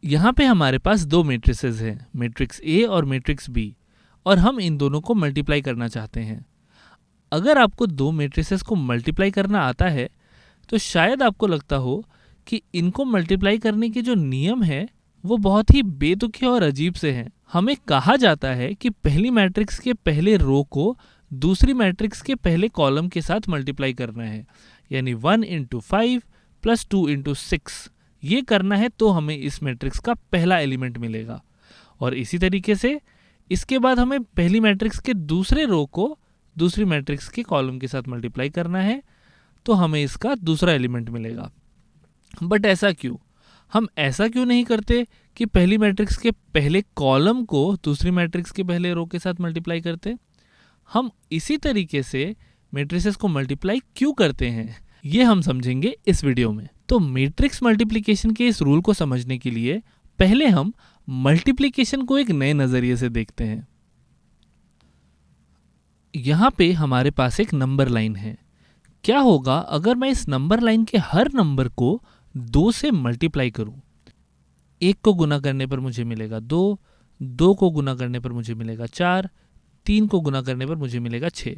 यहाँ पे हमारे पास दो मैट्रिसेस हैं, मैट्रिक्स ए और मैट्रिक्स बी, और हम इन दोनों को मल्टीप्लाई करना चाहते हैं। अगर आपको दो मैट्रिसेस को मल्टीप्लाई करना आता है तो शायद आपको लगता हो कि इनको मल्टीप्लाई करने के जो नियम है वो बहुत ही बेतुके और अजीब से हैं। हमें कहा जाता है कि पहली मैट्रिक्स के पहले रो को दूसरी मैट्रिक्स के पहले कॉलम के साथ मल्टीप्लाई करना है, यानी 1 इंटू 5 प्लस 2 इंटू 6 ये करना है तो हमें इस मैट्रिक्स का पहला एलिमेंट मिलेगा। और इसी तरीके से इसके बाद हमें पहली मैट्रिक्स के दूसरे रो को दूसरी मैट्रिक्स के कॉलम के साथ मल्टीप्लाई करना है तो हमें इसका दूसरा एलिमेंट मिलेगा। बट ऐसा क्यों? हम ऐसा क्यों नहीं करते कि पहली मैट्रिक्स के पहले कॉलम को दूसरी मैट्रिक्स के पहले रो के साथ मल्टीप्लाई करते? हम इसी तरीके से मैट्रिसेस को मल्टीप्लाई क्यों करते हैं ये हम समझेंगे इस वीडियो में। तो मैट्रिक्स मल्टीप्लिकेशन के इस रूल को समझने के लिए पहले हम मल्टीप्लिकेशन को एक नए नजरिए से देखते हैं। यहाँ पे हमारे पास एक नंबर लाइन है। क्या होगा अगर मैं इस नंबर लाइन के हर नंबर को 2 से मल्टीप्लाई करूं? 1 को गुना करने पर मुझे मिलेगा 2, 2 को गुना करने पर मुझे मिलेगा 4, 3 को गुना करने पर मुझे मिलेगा 6।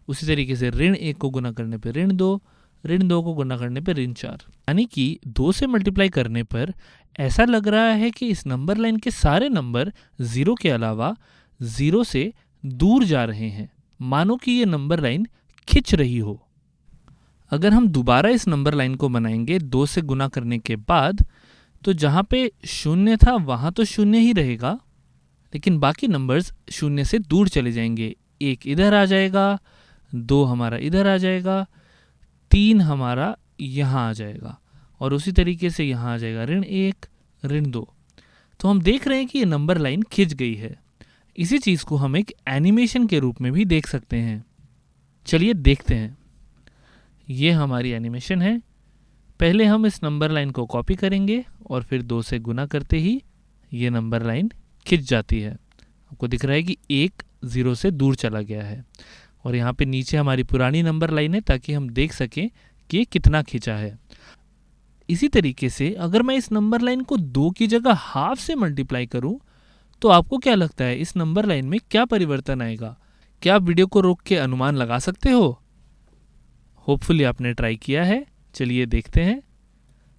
उसी तरीके से ऋण 1 को गुना करने पर ऋण 2, ऋण 2 को गुना करने पर ऋण 4। यानी कि 2 से मल्टीप्लाई करने पर ऐसा लग रहा है कि इस नंबर लाइन के सारे नंबर 0 के अलावा 0 से दूर जा रहे हैं, मानो कि ये नंबर लाइन खिंच रही हो। अगर हम दोबारा इस नंबर लाइन को बनाएंगे 2 से गुना करने के बाद, तो जहाँ पे 0 था वहाँ तो 0 ही रहेगा, लेकिन बाकी नंबर्स 0 से दूर चले जाएंगे। 1 इधर आ जाएगा, 2 हमारा इधर आ जाएगा, 3 हमारा यहाँ आ जाएगा, और उसी तरीके से यहाँ आ जाएगा ऋण 1, ऋण 2। तो हम देख रहे हैं कि ये नंबर लाइन खिंच गई है। इसी चीज़ को हम एक एनिमेशन के रूप में भी देख सकते हैं। चलिए देखते हैं। ये हमारी एनिमेशन है। पहले हम इस नंबर लाइन को कॉपी करेंगे और फिर 2 से गुना करते ही ये नंबर लाइन खिंच जाती है। आपको दिख रहा है कि 1 0 से दूर चला गया है, और यहाँ पे नीचे हमारी पुरानी नंबर लाइन है ताकि हम देख सकें कि ये कितना खिंचा है। इसी तरीके से अगर मैं इस नंबर लाइन को 2 की जगह हाफ से मल्टीप्लाई करूं तो आपको क्या लगता है इस नंबर लाइन में क्या परिवर्तन आएगा? क्या आप वीडियो को रोक के अनुमान लगा सकते हो? होपफुली आपने ट्राई किया है। चलिए देखते हैं।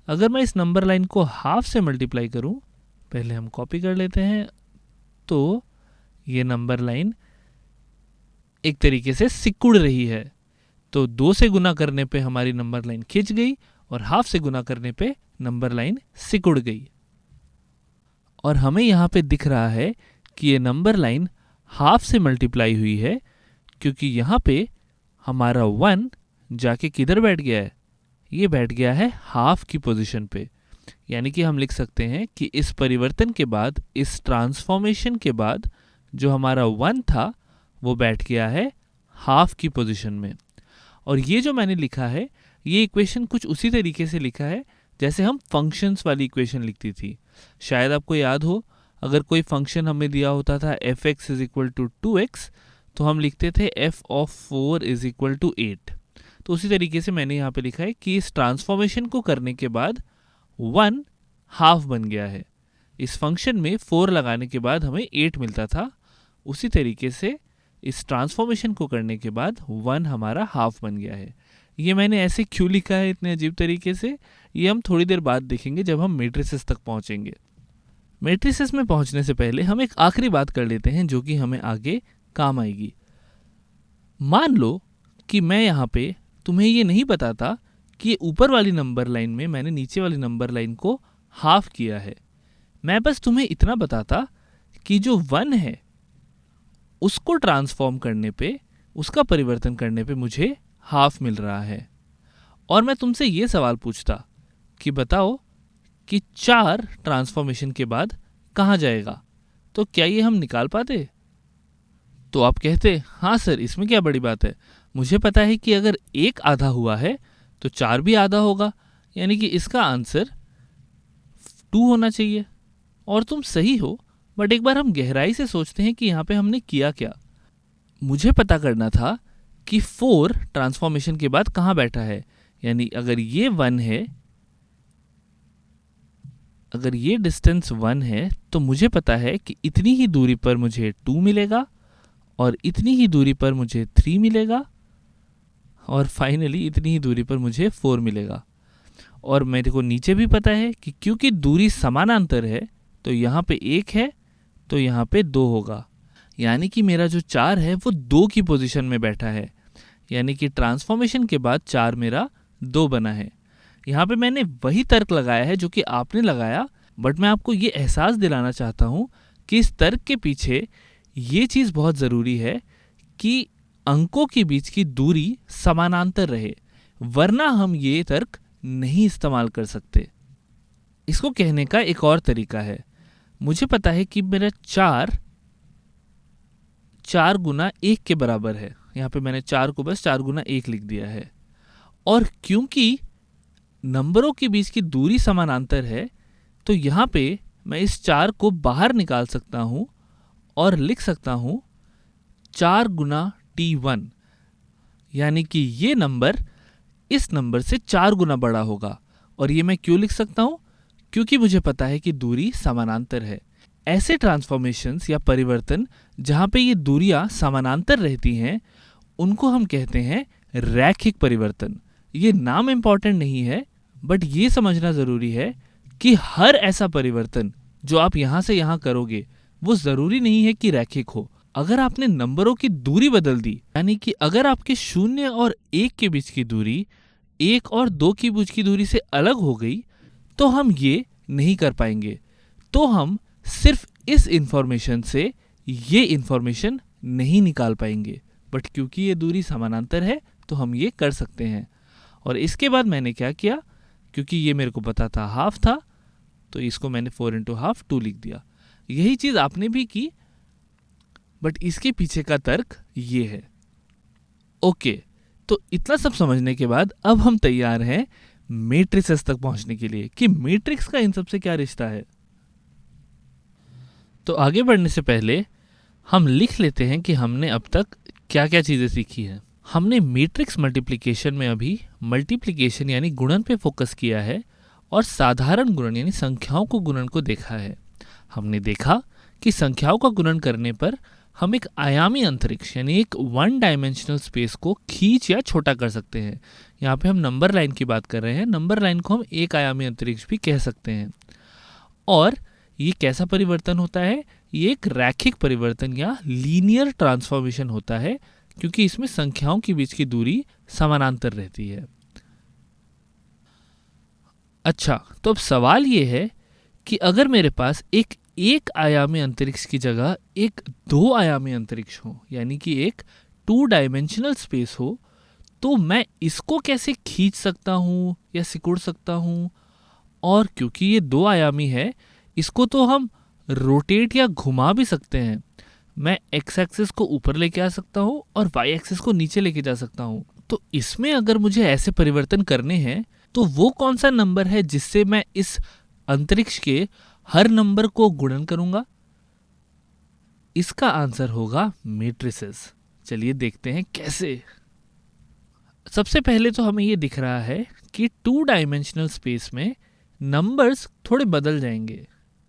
अगर मैं इस नंबर लाइन को हाफ से मल्टीप्लाई करूं, पहले हम कॉपी कर लेते हैं, तो ये नंबर लाइन एक तरीके से सिकुड़ रही है। तो 2 से गुना करने पे हमारी नंबर लाइन खिंच गई और हाफ से गुना करने पे नंबर लाइन सिकुड़ गई। और हमें यहाँ पे दिख रहा है कि ये नंबर लाइन हाफ से मल्टीप्लाई हुई है, क्योंकि यहाँ पे हमारा 1 जाके किधर बैठ गया है? ये बैठ गया है हाफ की पोजीशन पे। यानी कि हम लिख सकते हैं कि इस परिवर्तन के बाद, इस ट्रांसफॉर्मेशन के बाद जो हमारा 1 था वो बैठ गया है हाफ की पोजीशन में। और ये जो मैंने लिखा है, ये इक्वेशन कुछ उसी तरीके से लिखा है जैसे हम फंक्शंस वाली इक्वेशन लिखती थी। शायद आपको याद हो, अगर कोई फंक्शन हमें दिया होता था f(x) = 2x, तो हम लिखते थे f of 4 = 8। तो उसी तरीके से मैंने यहाँ पे लिखा है कि इस ट्रांसफॉर्मेशन को करने के बाद 1 हाफ बन गया है। इस फंक्शन में 4 लगाने के बाद हमें 8 मिलता था, उसी तरीके से इस ट्रांसफॉर्मेशन को करने के बाद 1 हमारा हाफ बन गया है। ये मैंने ऐसे क्यों लिखा है इतने अजीब तरीके से, ये हम थोड़ी देर बाद देखेंगे जब हम मैट्रिसेस तक पहुँचेंगे। मैट्रिसेस में पहुँचने से पहले हम एक आखिरी बात कर लेते हैं जो कि हमें आगे काम आएगी। मान लो कि मैं यहाँ पे तुम्हें ये नहीं बताता कि ऊपर वाली नंबर लाइन में मैंने नीचे वाली नंबर लाइन को हाफ किया है। मैं बस तुम्हें इतना बताता कि जो 1 है उसको ट्रांसफॉर्म करने पे, उसका परिवर्तन करने पे मुझे हाफ मिल रहा है। और मैं तुमसे ये सवाल पूछता कि बताओ कि 4 ट्रांसफॉर्मेशन के बाद कहाँ जाएगा, तो क्या ये हम निकाल पाते? तो आप कहते हाँ सर, इसमें क्या बड़ी बात है, मुझे पता है कि अगर 1 आधा हुआ है तो 4 भी आधा होगा, यानी कि इसका आंसर 2 होना चाहिए। और तुम सही हो, बट एक बार हम गहराई से सोचते हैं कि यहाँ पे हमने किया क्या। मुझे पता करना था कि 4 ट्रांसफॉर्मेशन के बाद कहाँ बैठा है, यानी अगर ये 1 है अगर ये डिस्टेंस 1 है तो मुझे पता है कि इतनी ही दूरी पर मुझे 2 मिलेगा और इतनी ही दूरी पर मुझे 3 मिलेगा और फाइनली इतनी ही दूरी पर मुझे 4 मिलेगा। और मेरे को नीचे भी पता है कि क्योंकि दूरी समानांतर है तो यहाँ पे 1 है तो यहाँ पे 2 होगा, यानी कि मेरा जो 4 है वो 2 की पोजीशन में बैठा है, यानी कि ट्रांसफॉर्मेशन के बाद 4 मेरा 2 बना है। यहाँ पे मैंने वही तर्क लगाया है जो कि आपने लगाया, बट मैं आपको ये एहसास दिलाना चाहता हूँ कि इस तर्क के पीछे ये चीज़ बहुत ज़रूरी है कि अंकों के बीच की दूरी समानांतर रहे, वरना हम ये तर्क नहीं इस्तेमाल कर सकते। इसको कहने का एक और तरीका है, मुझे पता है कि मेरा 4 गुना 1 के बराबर है। यहाँ पे मैंने 4 को बस 4 गुना 1 लिख दिया है, और क्योंकि नंबरों के बीच की दूरी समानांतर है तो यहाँ पे मैं इस 4 को बाहर निकाल सकता हूँ और लिख सकता हूँ 4 गुना T1, यानी कि ये नंबर इस नंबर से 4 गुना बड़ा होगा। और ये मैं क्यों लिख सकता हूँ? क्योंकि मुझे पता है कि दूरी समानांतर है। ऐसे ट्रांसफॉर्मेशंस या परिवर्तन जहाँ पे ये दूरियाँ समानांतर रहती हैं उनको हम कहते हैं रैखिक परिवर्तन। ये नाम इम्पॉर्टेंट नहीं है, बट ये समझना ज़रूरी है कि हर ऐसा परिवर्तन जो आप यहाँ से यहाँ करोगे वो ज़रूरी नहीं है कि रैखिक हो। अगर आपने नंबरों की दूरी बदल दी, यानी कि अगर आपके 0 और 1 के बीच की दूरी 1 और 2 के बीच की दूरी से अलग हो गई तो हम ये नहीं कर पाएंगे। तो हम सिर्फ इस इंफॉर्मेशन से ये इंफॉर्मेशन नहीं निकाल पाएंगे, बट क्योंकि ये दूरी समानांतर है तो हम ये कर सकते हैं। और इसके बाद मैंने क्या किया, क्योंकि ये मेरे को पता था हाफ था तो इसको मैंने 4 इंटू हाफ 2 लिख दिया। यही चीज़ आपने भी की, बट इसके पीछे का तर्क ये है। ओके, तो इतना सब समझने के बाद अब हम तैयार हैं मैट्रिसेस तक पहुंचने के लिए कि मैट्रिक्स का इन सबसे क्या रिश्ता है। तो आगे बढ़ने से पहले हम लिख लेते हैं कि हमने अब तक क्या क्या चीज़ें सीखी हैं। हमने मैट्रिक्स मल्टीप्लिकेशन में अभी मल्टीप्लिकेशन यानी गुणन पे फोकस किया है और साधारण गुणन यानी संख्याओं को गुणन को देखा है। हमने देखा कि संख्याओं का गुणन करने पर हम एक आयामी अंतरिक्ष यानी एक 1 डायमेंशनल स्पेस को खींच या छोटा कर सकते हैं। यहाँ पे हम नंबर लाइन की बात कर रहे हैं, नंबर लाइन को हम एक आयामी अंतरिक्ष भी कह सकते हैं। और ये कैसा परिवर्तन होता है? ये एक रैखिक परिवर्तन या लीनियर ट्रांसफॉर्मेशन होता है, क्योंकि इसमें संख्याओं के बीच की दूरी समानांतर रहती है। अच्छा, तो अब सवाल ये है कि अगर मेरे पास एक आयामी अंतरिक्ष की जगह एक 2 आयामी अंतरिक्ष हो, यानी कि एक 2 डायमेंशनल स्पेस हो, तो मैं इसको कैसे खींच सकता हूँ या सिकुड़ सकता हूँ? और क्योंकि ये 2 आयामी है, इसको तो हम रोटेट या घुमा भी सकते हैं। मैं एक्स एक्सिस को ऊपर लेके आ सकता हूँ और वाई एक्सिस को नीचे लेके जा सकता हूँ। तो इसमें अगर मुझे ऐसे परिवर्तन करने हैं तो वो कौन सा नंबर है जिससे मैं इस अंतरिक्ष के हर नंबर को गुणन करूंगा? इसका आंसर होगा मैट्रिसेस। चलिए देखते हैं कैसे। सबसे पहले तो हमें ये दिख रहा है कि 2 डायमेंशनल स्पेस में नंबर्स थोड़े बदल जाएंगे।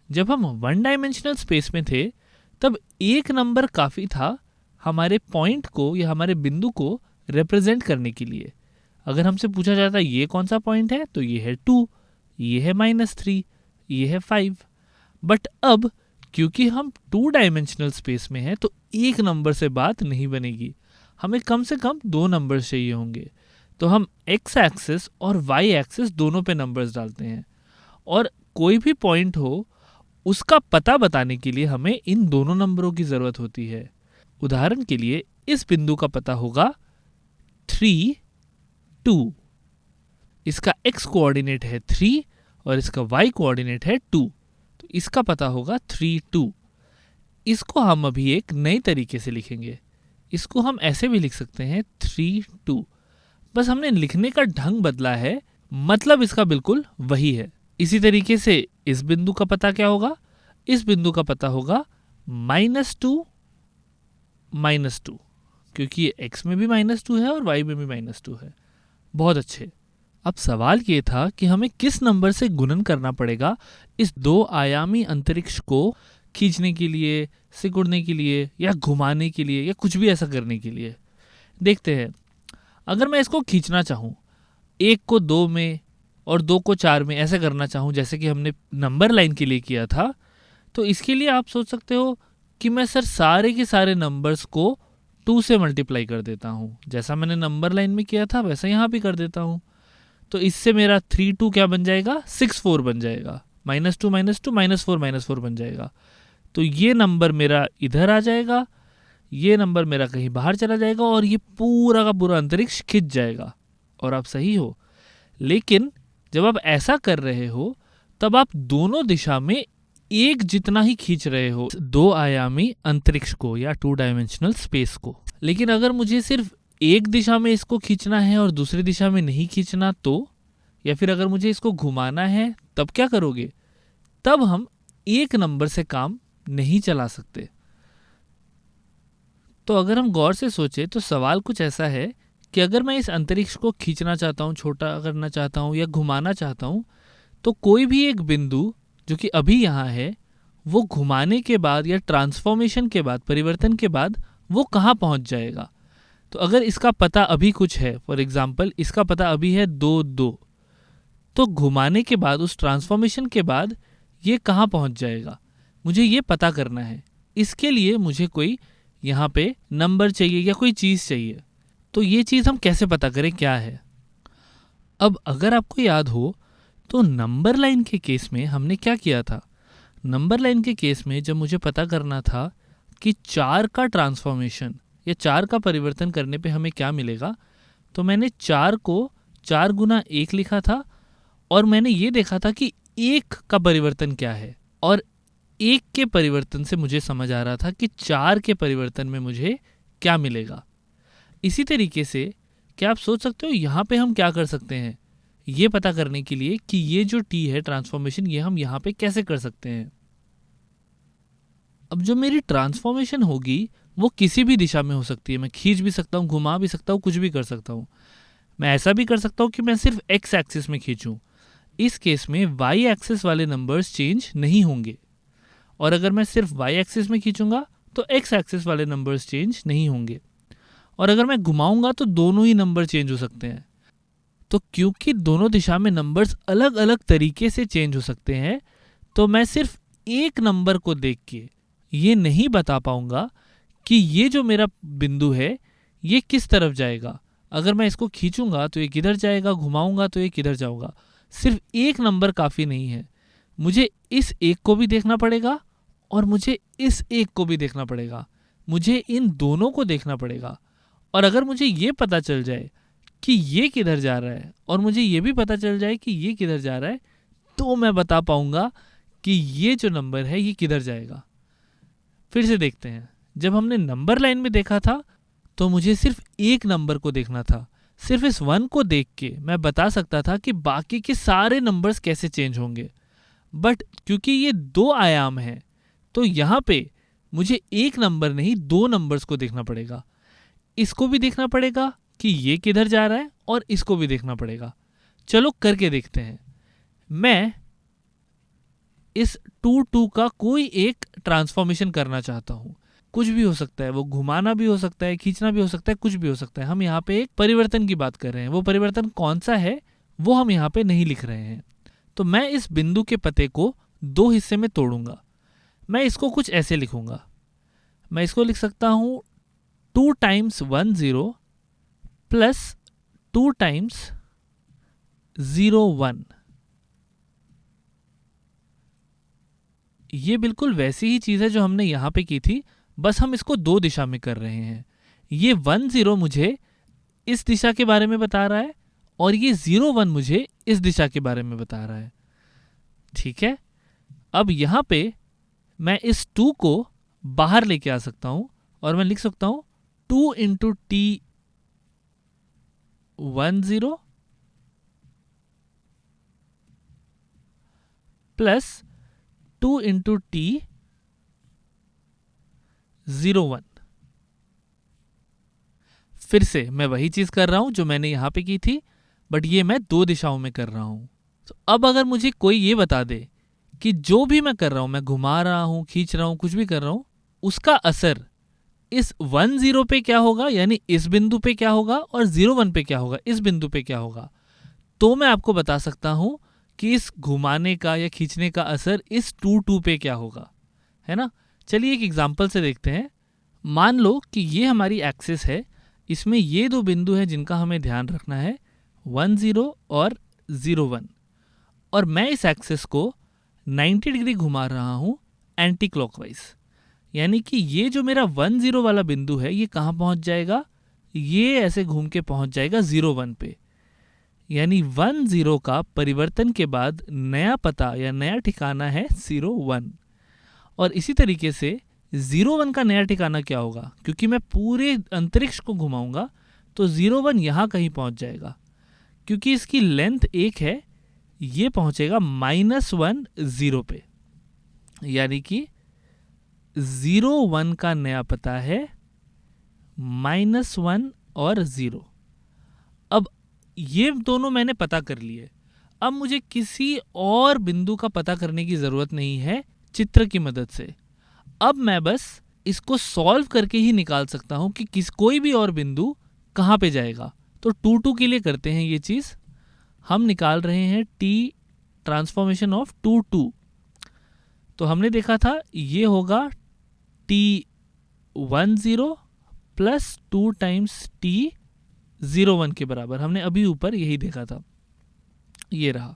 जब हम 1 डायमेंशनल स्पेस में थे तब एक नंबर काफ़ी था हमारे पॉइंट को या हमारे बिंदु को रिप्रेजेंट करने के लिए। अगर हमसे पूछा जाता है ये कौन सा पॉइंट है, तो ये है 2, ये है -3, ये है 5। बट अब क्योंकि हम 2 डायमेंशनल स्पेस में हैं तो एक नंबर से बात नहीं बनेगी, हमें कम से कम 2 नंबर्स चाहिए होंगे। तो हम एक्स एक्सिस और वाई एक्सिस दोनों पे नंबर्स डालते हैं, और कोई भी पॉइंट हो उसका पता बताने के लिए हमें इन दोनों नंबरों की ज़रूरत होती है। उदाहरण के लिए इस बिंदु का पता होगा 3, 2। इसका x कोऑर्डिनेट है 3 और इसका y कोऑर्डिनेट है 2, तो इसका पता होगा 3, 2। इसको हम अभी एक नए तरीके से लिखेंगे। इसको हम ऐसे भी लिख सकते हैं 3, 2। बस हमने लिखने का ढंग बदला है, मतलब इसका बिल्कुल वही है। इसी तरीके से इस बिंदु का पता क्या होगा? इस बिंदु का पता होगा -2, -2, क्योंकि ये x में भी -2 है और y में भी -2 है। बहुत अच्छे। अब सवाल ये था कि हमें किस नंबर से गुणन करना पड़ेगा इस 2 आयामी अंतरिक्ष को खींचने के लिए, सिकुड़ने के लिए या घुमाने के लिए या कुछ भी ऐसा करने के लिए। देखते हैं। अगर मैं इसको खींचना चाहूँ, 1 को 2 में और 2 को 4 में ऐसे करना चाहूँ जैसे कि हमने नंबर लाइन के लिए किया था, तो इसके लिए आप सोच सकते हो कि मैं सर सारे के सारे नंबर्स को 2 से मल्टीप्लाई कर देता हूँ। जैसा मैंने नंबर लाइन में किया था वैसा यहाँ भी कर देता हूँ। तो इससे मेरा 3 2 क्या बन जाएगा, 6 4 बन जाएगा। -2 -2 -4 बन जाएगा। तो ये नंबर मेरा इधर आ जाएगा, ये नंबर मेरा कहीं बाहर चला जाएगा और ये पूरा का पूरा अंतरिक्ष खिंच जाएगा। और आप सही हो, लेकिन जब आप ऐसा कर रहे हो तब आप दोनों दिशा में एक जितना ही खींच रहे हो 2 आयामी अंतरिक्ष को या 2 डायमेंशनल स्पेस को। लेकिन अगर मुझे सिर्फ एक दिशा में इसको खींचना है और दूसरी दिशा में नहीं खींचना तो, या फिर अगर मुझे इसको घुमाना है तब क्या करोगे? तब हम एक नंबर से काम नहीं चला सकते। तो अगर हम गौर से सोचें तो सवाल कुछ ऐसा है कि अगर मैं इस अंतरिक्ष को खींचना चाहता हूँ, छोटा करना चाहता हूँ या घुमाना चाहता हूँ, तो कोई भी एक बिंदु जो कि अभी यहाँ है वो घुमाने के बाद या ट्रांसफॉर्मेशन के बाद, परिवर्तन के बाद वो कहाँ पहुँच जाएगा। तो अगर इसका पता अभी कुछ है, फॉर एग्जाम्पल इसका पता अभी है 2 2, तो घुमाने के बाद, उस ट्रांसफॉर्मेशन के बाद ये कहाँ पहुँच जाएगा, मुझे ये पता करना है। इसके लिए मुझे कोई यहाँ पे नंबर चाहिए या कोई चीज़ चाहिए। तो ये चीज़ हम कैसे पता करें क्या है? अब अगर आपको याद हो तो नंबर लाइन के केस में हमने क्या किया था? नंबर लाइन के केस में जब मुझे पता करना था कि 4 का ट्रांसफॉर्मेशन या 4 का परिवर्तन करने पे हमें क्या मिलेगा, तो मैंने 4 को 4 गुना 1 लिखा था और मैंने ये देखा था कि 1 का परिवर्तन क्या है, और 1 के परिवर्तन से मुझे समझ आ रहा था कि 4 के परिवर्तन में मुझे क्या मिलेगा। इसी तरीके से क्या आप सोच सकते हो यहाँ पे हम क्या कर सकते हैं ये पता करने के लिए कि ये जो टी है ट्रांसफॉर्मेशन, ये हम यहाँ पे कैसे कर सकते हैं। अब जो मेरी ट्रांसफॉर्मेशन होगी वो किसी भी दिशा में हो सकती है। मैं खींच भी सकता हूँ, घुमा भी सकता हूँ, कुछ भी कर सकता हूँ। मैं ऐसा भी कर सकता हूँ कि मैं सिर्फ एक्स एक्सिस में खींचूँ। इस केस में वाई एक्सिस वाले नंबर्स चेंज नहीं होंगे, और अगर मैं सिर्फ वाई एक्सिस में खींचूंगा तो एक्स एक्सिस वाले नंबर्स चेंज नहीं होंगे, और अगर मैं घुमाऊंगा तो दोनों ही नंबर चेंज हो सकते हैं। तो क्योंकि दोनों दिशा में नंबर्स अलग अलग तरीके से चेंज हो सकते हैं, तो मैं सिर्फ एक नंबर को देख के ये नहीं बता पाऊंगा कि ये जो मेरा बिंदु है ये किस तरफ जाएगा। अगर मैं इसको खींचूंगा तो ये किधर जाएगा, घुमाऊंगा तो ये किधर जाऊंगा। सिर्फ एक नंबर काफ़ी नहीं है, मुझे इस एक को भी देखना पड़ेगा और मुझे इस एक को भी देखना पड़ेगा। मुझे इन दोनों को देखना पड़ेगा, और अगर मुझे ये पता चल जाए कि ये किधर जा रहा है और मुझे ये भी पता चल जाए कि ये किधर जा रहा है, तो मैं बता पाऊंगा कि ये जो नंबर है ये किधर जाएगा। फिर से देखते हैं। जब हमने नंबर लाइन में देखा था तो मुझे सिर्फ एक नंबर को देखना था। सिर्फ इस 1 को देख के मैं बता सकता था कि बाकी के सारे नंबर्स कैसे चेंज होंगे। बट क्योंकि ये 2 आयाम है तो यहाँ पे मुझे एक नंबर नहीं 2 नंबर्स को देखना पड़ेगा। इसको भी देखना पड़ेगा कि ये किधर जा रहा है और इसको भी देखना पड़ेगा। चलो करके देखते हैं। मैं इस 2 2 का कोई एक ट्रांसफॉर्मेशन करना चाहता हूँ। कुछ भी हो सकता है, वो घुमाना भी हो सकता है, खींचना भी हो सकता है, कुछ भी हो सकता है। हम यहाँ पे एक परिवर्तन की बात कर रहे हैं। वो परिवर्तन कौन सा है वो हम यहाँ पे नहीं लिख रहे हैं। तो मैं इस बिंदु के पते को 2 हिस्से में तोड़ूंगा। मैं इसको कुछ ऐसे लिखूंगा। मैं इसको लिख सकता हूँ 2 टाइम्स 1 0 प्लस 2 टाइम्स 0 1। ये बिल्कुल वैसी ही चीज़ है जो हमने यहाँ पे की थी, बस हम इसको 2 दिशा में कर रहे हैं। ये 1 0 मुझे इस दिशा के बारे में बता रहा है और ये 0 1 मुझे इस दिशा के बारे में बता रहा है। ठीक है, अब यहाँ पे मैं इस 2 को बाहर लेके आ सकता हूँ और मैं लिख सकता हूँ 2 into T 1 0 plus 2 into T 0 1। फिर से मैं वही चीज़ कर रहा हूँ जो मैंने यहाँ पे की थी, बट ये मैं 2 दिशाओं में कर रहा हूँ। तो अब अगर मुझे कोई ये बता दे कि जो भी मैं कर रहा हूँ, मैं घुमा रहा हूँ, खींच रहा हूँ, कुछ भी कर रहा हूँ, उसका असर इस 1 0 पे क्या होगा, यानी इस बिंदु पे क्या होगा, और 0 1 पे क्या होगा, इस बिंदु पे क्या होगा, तो मैं आपको बता सकता हूँ कि इस घुमाने का या खींचने का असर इस 2 2 पे क्या होगा, है ना। चलिए एक एग्जाम्पल से देखते हैं। मान लो कि ये हमारी एक्सिस है, इसमें ये 2 बिंदु हैं जिनका हमें ध्यान रखना है, 1 0 और 0 1, और मैं इस एक्सिस को 90 डिग्री घुमा रहा हूँ एंटी क्लॉकवाइज। यानी कि ये जो मेरा 1 0 वाला बिंदु है ये कहाँ पहुँच जाएगा, ये ऐसे घूम के पहुँच जाएगा 0 1 पे। यानी 1 0 का परिवर्तन के बाद नया पता या नया ठिकाना है 0 1। और इसी तरीके से 0 1 का नया ठिकाना क्या होगा, क्योंकि मैं पूरे अंतरिक्ष को घुमाऊंगा तो 0 1 यहाँ कहीं पहुँच जाएगा। क्योंकि इसकी लेंथ 1 है, ये पहुँचेगा -1 0 पे। यानी कि 0 1 का नया पता है -1 और 0। अब ये दोनों मैंने पता कर लिए। अब मुझे किसी और बिंदु का पता करने की ज़रूरत नहीं है चित्र की मदद से। अब मैं बस इसको सॉल्व करके ही निकाल सकता हूँ कि कोई भी और बिंदु कहाँ पे जाएगा। तो 2 2 के लिए करते हैं ये चीज़। हम निकाल रहे हैं t ट्रांसफॉर्मेशन ऑफ 2 2। तो हमने देखा था ये होगा t 1 0 प्लस 2 टाइम्स t 0 1 के बराबर। हमने अभी ऊपर यही देखा था, ये रहा।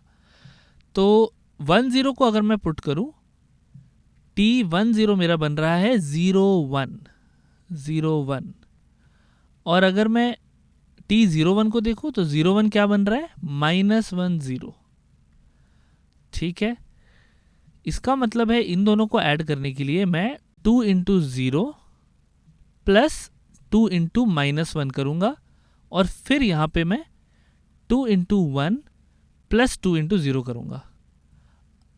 तो 1 0 को अगर मैं पुट करूं, t 1 0 मेरा बन रहा है 0 1 0 1। और अगर मैं t 0 1 को देखूं तो 0 1 क्या बन रहा है, -1 0। ठीक है, इसका मतलब है इन दोनों को ऐड करने के लिए मैं 2 इंटू 0 प्लस 2 इंटू -1 करूँगा, और फिर यहाँ पे मैं 2 इंटू 1 प्लस 2 इंटू 0 करूँगा।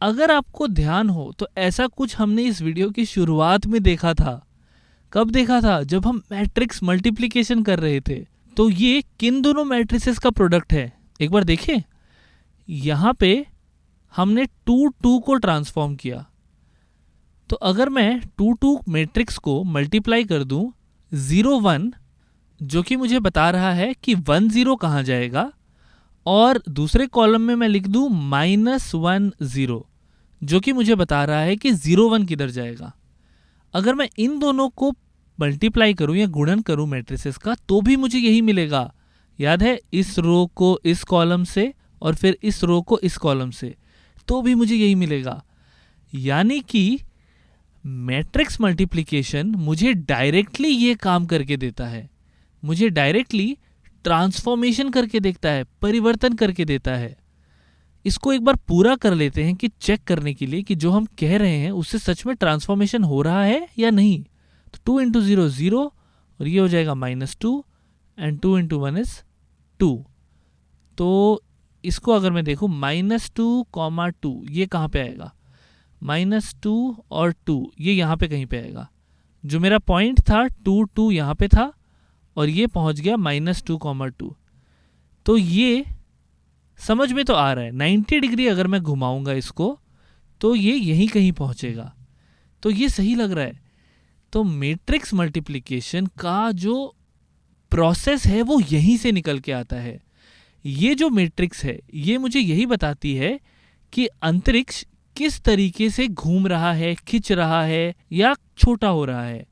अगर आपको ध्यान हो तो ऐसा कुछ हमने इस वीडियो की शुरुआत में देखा था। कब देखा था, जब हम मैट्रिक्स मल्टीप्लिकेशन कर रहे थे। तो ये किन दोनों मैट्रिसेस का प्रोडक्ट है, एक बार देखें। यहाँ पे हमने 2 2 को ट्रांसफॉर्म किया। तो अगर मैं 2 2 मैट्रिक्स को मल्टीप्लाई कर दूं 0 1, जो कि मुझे बता रहा है कि 1 0 कहाँ जाएगा, और दूसरे कॉलम में मैं लिख दूं -1 0, जो कि मुझे बता रहा है कि 0 1 किधर जाएगा। अगर मैं इन दोनों को मल्टीप्लाई करूं या गुणन करूं मैट्रिसेस का, तो भी मुझे यही मिलेगा। याद है, इस रो को इस कॉलम से और फिर इस रो को इस कॉलम से, तो भी मुझे यही मिलेगा। यानी कि मैट्रिक्स मल्टीप्लिकेशन मुझे डायरेक्टली ये काम करके देता है, मुझे डायरेक्टली ट्रांसफॉर्मेशन करके देखता है, परिवर्तन करके देता है। इसको एक बार पूरा कर लेते हैं कि चेक करने के लिए कि जो हम कह रहे हैं उससे सच में ट्रांसफॉर्मेशन हो रहा है या नहीं। तो 2 इंटू 0 0, और ये हो जाएगा -2, एंड 2 इंटू 1 इज 2। तो इसको अगर मैं देखूँ -2, 2 ये कहाँ पे आएगा, -2 और 2 ये यहाँ पे कहीं पे आएगा। जो मेरा पॉइंट था 2 2 यहाँ पे था, और ये पहुँच गया -2, 2। तो ये समझ में तो आ रहा है, 90 डिग्री अगर मैं घुमाऊंगा इसको तो ये यहीं कहीं पहुँचेगा। तो ये सही लग रहा है। तो मैट्रिक्स मल्टीप्लिकेशन का जो प्रोसेस है वो यहीं से निकल के आता है। ये जो मैट्रिक्स है ये मुझे यही बताती है कि अंतरिक्ष किस तरीके से घूम रहा है, खिंच रहा है या छोटा हो रहा है।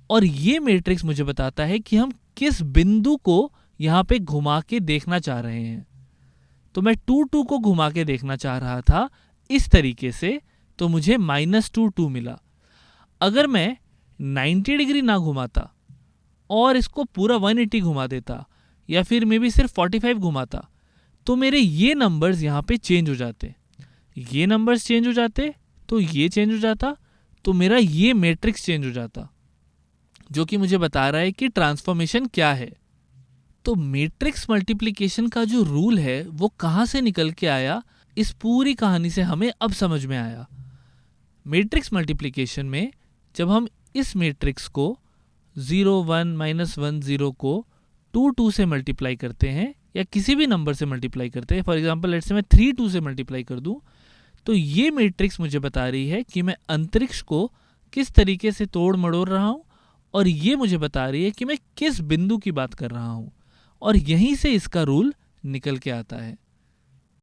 और ये मैट्रिक्स मुझे बताता है कि हम किस बिंदु को यहाँ पे घुमा के देखना चाह रहे हैं। तो मैं 2 2 को घुमा के देखना चाह रहा था इस तरीके से, तो मुझे -2 2 मिला। अगर मैं 90 डिग्री ना घुमाता और इसको पूरा 180 घुमा देता, या फिर मे बी सिर्फ 45 घुमाता, तो मेरे ये नंबर्स यहाँ पे चेंज हो जाते, ये नंबर्स चेंज हो जाते, तो ये चेंज हो जाता, तो मेरा ये मैट्रिक्स चेंज हो जाता, जो कि मुझे बता रहा है कि ट्रांसफॉर्मेशन क्या है। तो मैट्रिक्स मल्टीप्लिकेशन का जो रूल है वो कहाँ से निकल के आया, इस पूरी कहानी से हमें अब समझ में आया। मैट्रिक्स मल्टीप्लिकेशन में जब हम इस मैट्रिक्स को 0 1 -1 0 को 2 2 से मल्टीप्लाई करते हैं, या किसी भी नंबर से मल्टीप्लाई करते हैं, फॉर एग्जांपल लेट्स से मैं 3 2 से मल्टीप्लाई कर दूं, तो ये मैट्रिक्स मुझे बता रही है कि मैं अंतरिक्ष को किस तरीके से तोड़ मड़ोड़ रहा हूँ, और ये मुझे बता रही है कि मैं किस बिंदु की बात कर रहा हूँ, और यहीं से इसका रूल निकल के आता है।